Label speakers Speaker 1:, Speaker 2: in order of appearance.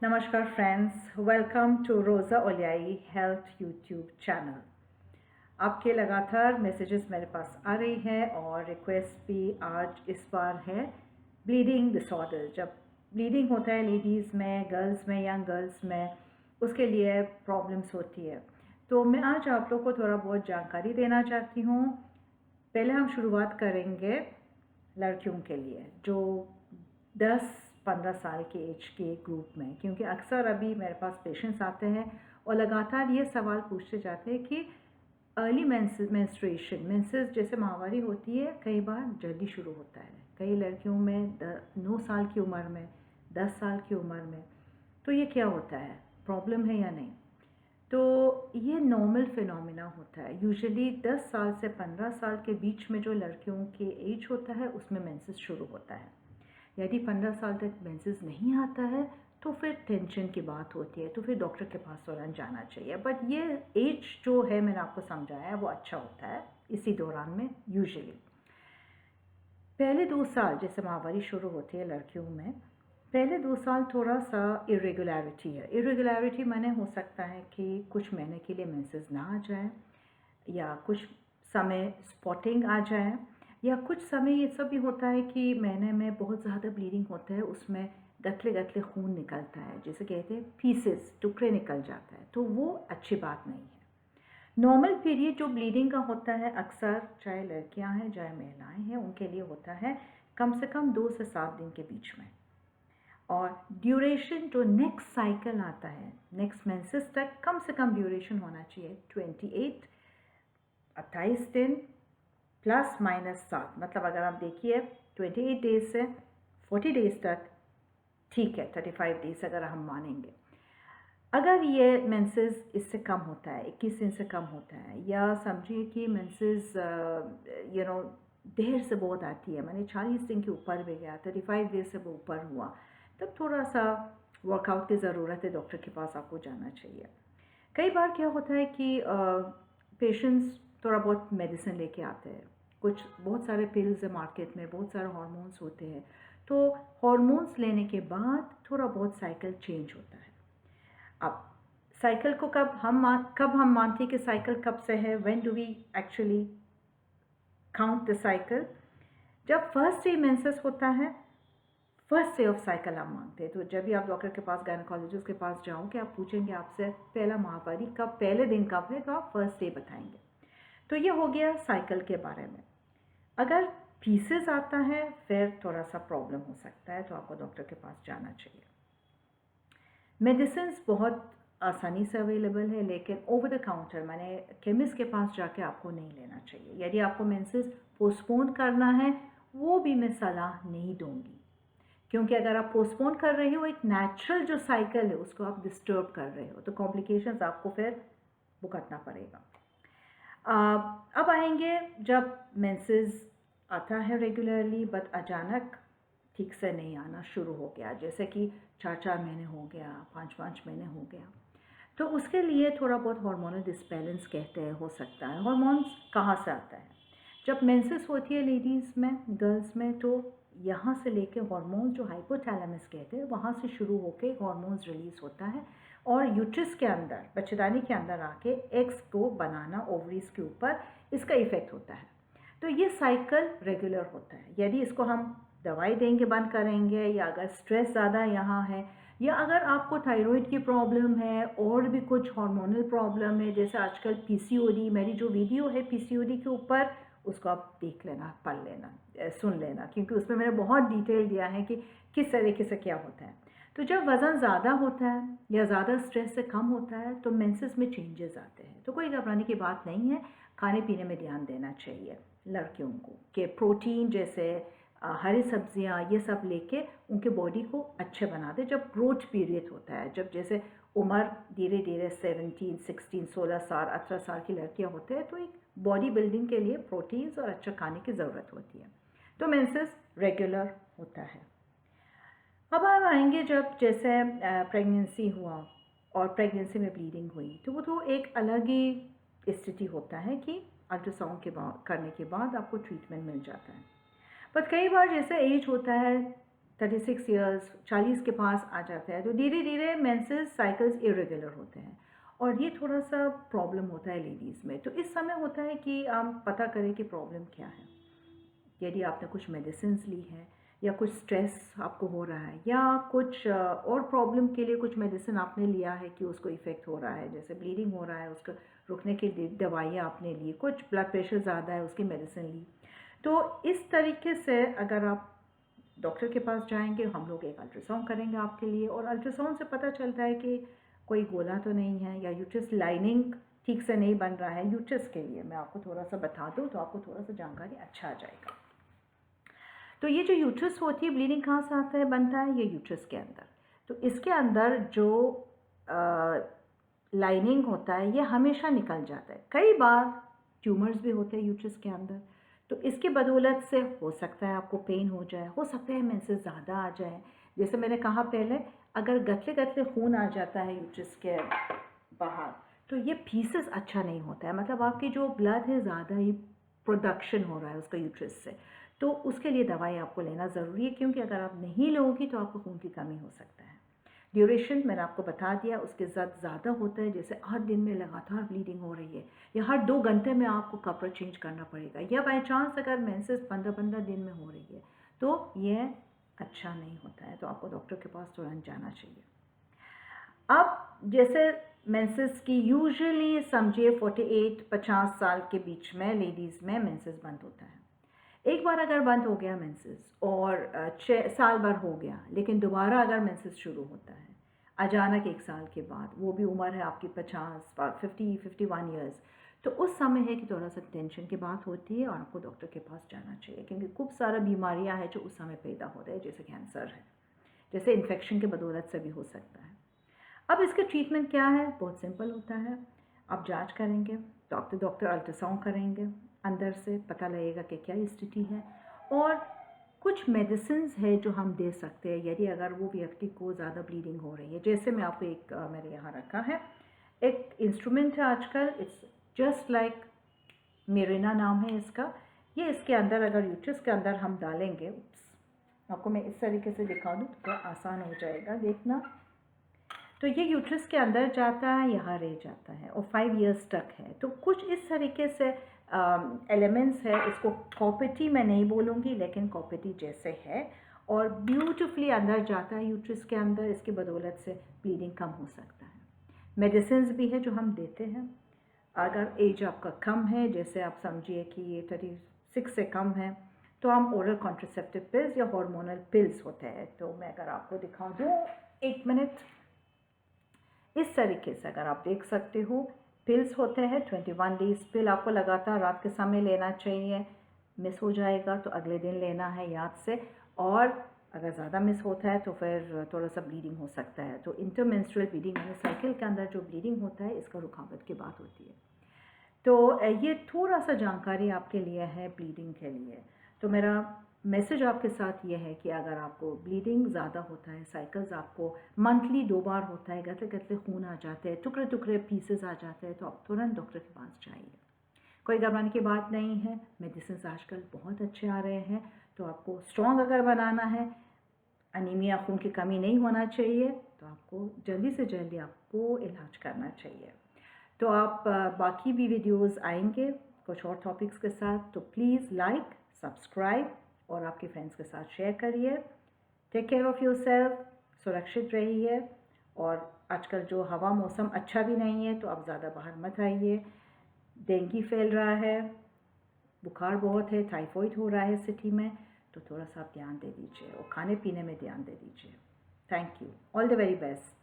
Speaker 1: नमस्कार friends, welcome to रोज़ा ओलियाई health YouTube channel. आपके लगातार मैसेजेस मेरे पास आ रही है और रिक्वेस्ट भी आज इस बार है ब्लीडिंग डिसऑर्डर। जब ब्लीडिंग होता है लेडीज़ में, गर्ल्स में, यंग गर्ल्स में, उसके लिए प्रॉब्लम्स होती है। तो मैं आज आप लोग को थोड़ा बहुत जानकारी देना चाहती हूँ। पहले हम शुरुआत करेंगे लड़कियों के लिए जो 10-15 साल के एज के ग्रुप में, क्योंकि अक्सर अभी मेरे पास पेशेंट्स आते हैं और लगातार ये सवाल पूछते जाते हैं कि अर्ली मेंस्ट्रुएशन मेंसेस जैसे माहवारी होती है कई बार जल्दी शुरू होता है, कई लड़कियों में 9 साल की उम्र में, 10 साल की उम्र में। तो ये क्या होता है, प्रॉब्लम है या नहीं? तो ये नॉर्मल फिनोमिना होता है। यूजुअली 10 साल से 15 साल के बीच में जो लड़कियों के एज होता है उसमें मेंसेस शुरू होता है। यदि 15 साल तक मेंसेस नहीं आता है तो फिर टेंशन की बात होती है, तो फिर डॉक्टर के पास तुरंत जाना चाहिए। बट ये एज जो है मैंने आपको समझाया है वो अच्छा होता है इसी दौरान में। यूजुअली पहले 2 साल जैसे माहवारी शुरू होती है लड़कियों में, पहले 2 साल थोड़ा सा इरेगुलरिटी है। इरेगुलरिटी माने हो सकता है कि कुछ महीने के लिए मेंसेस ना आ जाए, या कुछ समय स्पॉटिंग आ जाए, या कुछ समय ये सब भी होता है कि महीने में बहुत ज़्यादा ब्लीडिंग होता है, उसमें गतले गतले खून निकलता है, जिसे कहते हैं पीसेस, टुकड़े निकल जाता है। तो वो अच्छी बात नहीं है। नॉर्मल पीरियड जो ब्लीडिंग का होता है अक्सर, चाहे लड़कियां हैं चाहे महिलाएं हैं, उनके लिए होता है कम से कम 2 से 7 दिन के बीच में। और ड्यूरेशन जो नेक्स्ट साइकिल आता है, नेक्स्ट मेंसेस तक, कम से कम ड्यूरेशन होना चाहिए 28 दिन प्लस माइनस 7। मतलब अगर आप देखिए 28 डेज से 40 डेज तक ठीक है, 35 डेज अगर हम मानेंगे। अगर ये मेंसेस इससे कम होता है, 21 दिन से कम होता है, या समझिए कि मेंसेस देर से बहुत आती है, मैंने 40 दिन के ऊपर भी गया, 35 डेज से वो ऊपर हुआ, तब थोड़ा सा वर्कआउट की ज़रूरत है, डॉक्टर के पास आपको जाना चाहिए। कई बार क्या होता है कि पेशेंट्स थोड़ा बहुत मेडिसिन लेके आते हैं, कुछ बहुत सारे पिल्स है मार्केट में, बहुत सारे हार्मोन्स होते हैं। तो हार्मोन्स लेने के बाद थोड़ा बहुत साइकिल चेंज होता है। अब साइकिल को कब हम मानते हैं कि साइकिल कब से है? When do we actually count the cycle? जब फर्स्ट डे मेंसेस होता है, फर्स्ट डे ऑफ साइकिल हम मानते हैं। तो जब भी आप डॉक्टर के पास, गायनेकोलॉजिस्ट के पास जाओगे, आप पूछेंगे आपसे पहला माहवारी कब, पहले दिन कब है, तो आप फर्स्ट डे बताएंगे। तो ये हो गया साइकिल के बारे में। अगर पीसेस आता है फिर थोड़ा सा प्रॉब्लम हो सकता है, तो आपको डॉक्टर के पास जाना चाहिए। मेडिसिन बहुत आसानी से अवेलेबल है, लेकिन ओवर द काउंटर माने केमिस्ट के पास जाके आपको नहीं लेना चाहिए। यदि आपको मेंसेस पोस्टपोन करना है, वो भी मैं सलाह नहीं दूंगी, क्योंकि अगर आप पोस्टपोन कर रहे हो, एक नेचुरल जो साइकिल है उसको आप डिस्टर्ब कर रहे हो, तो कॉम्प्लिकेशंस आपको फिर भुगतना पड़ेगा। अब आएंगे जब मेंसेस आता है रेगुलरली बट अचानक ठीक से नहीं आना शुरू हो गया, जैसे कि 4-4 महीने हो गया, 5-5 महीने हो गया, तो उसके लिए थोड़ा बहुत हार्मोनल डिसबैलेंस कहते हैं, हो सकता है। हार्मोन्स कहाँ से आता है? जब मेंसेस होती है लेडीज़ में, गर्ल्स में, तो यहाँ से लेके हार्मोन जो हाइपोथैलेमस कहते हैं वहाँ से शुरू होके हार्मोन्स रिलीज़ होता है, और यूट्रस के अंदर, बच्चेदानी के अंदर आके एग्स को बनाना ओवरीज के ऊपर, इसका इफेक्ट होता है। तो ये साइकिल रेगुलर होता है। यदि इसको हम दवाई देंगे, बंद करेंगे, या अगर स्ट्रेस ज़्यादा यहाँ है, या अगर आपको थायराइड की प्रॉब्लम है और भी कुछ हार्मोनल प्रॉब्लम है, जैसे आजकल पीसीओडी, मेरी जो वीडियो है पीसीओडी के ऊपर, उसको आप देख लेना, पढ़ लेना, सुन लेना, क्योंकि उसमें मैंने बहुत डिटेल दिया है कि किस तरीके से क्या होता है। तो जब वज़न ज़्यादा होता है या ज़्यादा स्ट्रेस से कम होता है तो मेंसेस में चेंजेस आते हैं। तो कोई घबराने की बात नहीं है, खाने पीने में ध्यान देना चाहिए लड़कियों को, कि प्रोटीन जैसे हरी सब्जियां ये सब लेके उनके बॉडी को अच्छे बना दे। जब ग्रोथ पीरियड होता है, जब जैसे उम्र धीरे धीरे 17, 16, 16 साल, 18 साल की लड़कियां होते हैं, तो एक बॉडी बिल्डिंग के लिए प्रोटीन्स और अच्छा खाने की ज़रूरत होती है। तो मेंसेस रेगुलर होता है। अब हम आएंगे जब जैसे प्रेगनेंसी हुआ और प्रेगनेंसी में ब्लीडिंग हुई, तो वो तो एक अलग ही स्थिति होता है कि अल्ट्रासाउंड के बाद, करने के बाद आपको ट्रीटमेंट मिल जाता है। पर कई बार जैसे एज होता है 36 ईयर्स 40 के पास आ जाता है तो धीरे धीरे मेंसेस साइकिल्स इरेगुलर होते हैं और ये थोड़ा सा प्रॉब्लम होता है लेडीज़ में। तो इस समय होता है कि आप पता करें कि प्रॉब्लम क्या है। यदि आपने कुछ मेडिसिन्स ली है या कुछ स्ट्रेस आपको हो रहा है या कुछ और प्रॉब्लम के लिए कुछ मेडिसिन आपने लिया है कि उसको इफ़ेक्ट हो रहा है, जैसे ब्लीडिंग हो रहा है उसको रुकने के लिए दवाइयाँ आपने ली, कुछ ब्लड प्रेशर ज़्यादा है उसकी मेडिसिन ली। तो इस तरीके से अगर आप डॉक्टर के पास जाएंगे, हम लोग एक अल्ट्रासाउंड करेंगे आपके लिए और अल्ट्रासाउंड से पता चलता है कि कोई गोला तो नहीं है या यूट्रस लाइनिंग ठीक से नहीं बन रहा है। यूट्रस के लिए मैं आपको थोड़ा सा बता दूँ तो आपको थोड़ा सा जानकारी अच्छा आ जाएगा। तो ये जो यूट्रस होती है, ब्लीडिंग कहाँ से आता है, बनता है ये यूट्रस के अंदर। तो इसके अंदर जो लाइनिंग होता है ये हमेशा निकल जाता है। कई बार ट्यूमर्स भी होते हैं यूट्रस के अंदर, तो इसके बदौलत से हो सकता है आपको पेन हो जाए, हो सकता है मेंसेस ज़्यादा आ जाए। जैसे मैंने कहा पहले, अगर गतले गतले खून आ जाता है यूट्रस के बाहर तो ये पीसेस अच्छा नहीं होता है, मतलब आपकी जो ब्लड है ज़्यादा ही प्रोडक्शन हो रहा है उसका यूट्रस से, तो उसके लिए दवाई आपको लेना ज़रूरी है, क्योंकि अगर आप नहीं लोगी तो आपको खून की कमी हो सकता है। ड्यूरेशन मैंने आपको बता दिया, उसके साथ ज़्यादा होता है, जैसे 8 दिन में लगातार ब्लीडिंग हो रही है या हर 2 घंटे में आपको कपड़ा चेंज करना पड़ेगा, या बाई चांस अगर मेंसेस 15-15 दिन में हो रही है तो यह अच्छा नहीं होता है, तो आपको डॉक्टर के पास तुरंत जाना चाहिए। अब जैसे मेंसेस की यूजुअली समझिए 48-50 साल के बीच में लेडीज़ में मेंसेस बंद होता है। एक बार अगर बंद हो गया मेंसेस और 6 साल भर हो गया, लेकिन दोबारा अगर मेंसेस शुरू होता है अचानक 1 साल के बाद, वो भी उम्र है आपकी 50-51 ईयर्स, तो उस समय है कि थोड़ा सा टेंशन की बात होती है और आपको डॉक्टर के पास जाना चाहिए, क्योंकि खूब सारा बीमारियां हैं जो उस समय पैदा हो रहे हैं, जैसे कैंसर है, जैसे इन्फेक्शन के बदौलत से भी हो सकता है। अब इसका ट्रीटमेंट क्या है, बहुत सिंपल होता है। आप जांच करेंगे, डॉक्टर अल्ट्रासाउंड करेंगे, अंदर से पता लगेगा कि क्या स्थिति है, और कुछ मेडिसिन्स है जो हम दे सकते हैं यदि अगर वो व्यक्ति को ज़्यादा ब्लीडिंग हो रही है। जैसे मैं आपको एक मेरे यहाँ रखा है एक इंस्ट्रूमेंट है आजकल, इट्स जस्ट लाइक मेरिना नाम है इसका। ये इसके अंदर अगर यूट्रस के अंदर हम डालेंगे, आपको मैं इस तरीके से दिखा दूँ तो आसान हो जाएगा देखना। तो ये यूट्रस के अंदर जाता है, यहाँ रह जाता है और 5 इयर्स तक है। तो कुछ इस तरीके से एलिमेंट्स है, इसको कॉपेटी मैं नहीं बोलूँगी लेकिन कॉपेटी जैसे है, और ब्यूटीफुली अंदर जाता है यूट्रस के अंदर, इसकी बदौलत से ब्लीडिंग कम हो सकता है। मेडिसिन्स भी है जो हम देते हैं। अगर एज आपका कम है, जैसे आप समझिए कि ये 36 से कम है, तो हम ओरल कॉन्ट्रासेप्टिव पिल्स या हार्मोनल पिल्स होते हैं। तो मैं अगर आपको दिखा दूँ 1 मिनट, इस तरीके से अगर आप देख सकते हो, पिल्स होते हैं 21 डेज पिल, आपको लगातार रात के समय लेना चाहिए। मिस हो जाएगा तो अगले दिन लेना है याद से, और अगर ज़्यादा मिस होता है तो फिर थोड़ा सा ब्लीडिंग हो सकता है। तो इंटरमेंस्ट्रुअल ब्लीडिंग यानी साइकिल के अंदर जो ब्लीडिंग होता है, इसका रुकावट की बात होती है। तो ये थोड़ा सा जानकारी आपके लिए है ब्लीडिंग के लिए। तो मेरा मैसेज आपके साथ ये है कि अगर आपको ब्लीडिंग ज़्यादा होता है, साइकिल्स आपको मंथली 2 बार होता है, गतले गतले खून आ जाते हैं, टुकड़े टुकड़े पीसेस आ जाते हैं, तो आप तुरंत डॉक्टर के पास जाइए। कोई घबराने की बात नहीं है, मेडिसिन आजकल बहुत अच्छे आ रहे हैं। तो आपको स्ट्रॉन्ग अगर बनाना है, अनीमिया खून की कमी नहीं होना चाहिए, तो आपको जल्दी से जल्दी आपको इलाज करना चाहिए। तो आप बाकी भी वीडियोस आएंगे कुछ और टॉपिक्स के साथ, तो प्लीज़ लाइक, सब्सक्राइब और आपके फ्रेंड्स के साथ शेयर करिए। टेक केयर ऑफ़ योरसेल्फ, सुरक्षित रहिए, और आजकल जो हवा मौसम अच्छा भी नहीं है तो आप ज़्यादा बाहर मत आइए। डेंगू फैल रहा है, बुखार बहुत है, टाइफाइड हो रहा है सिटी में, तो थोड़ा सा आप ध्यान दे दीजिए और खाने पीने में ध्यान दे दीजिए। Thank you, all the very best.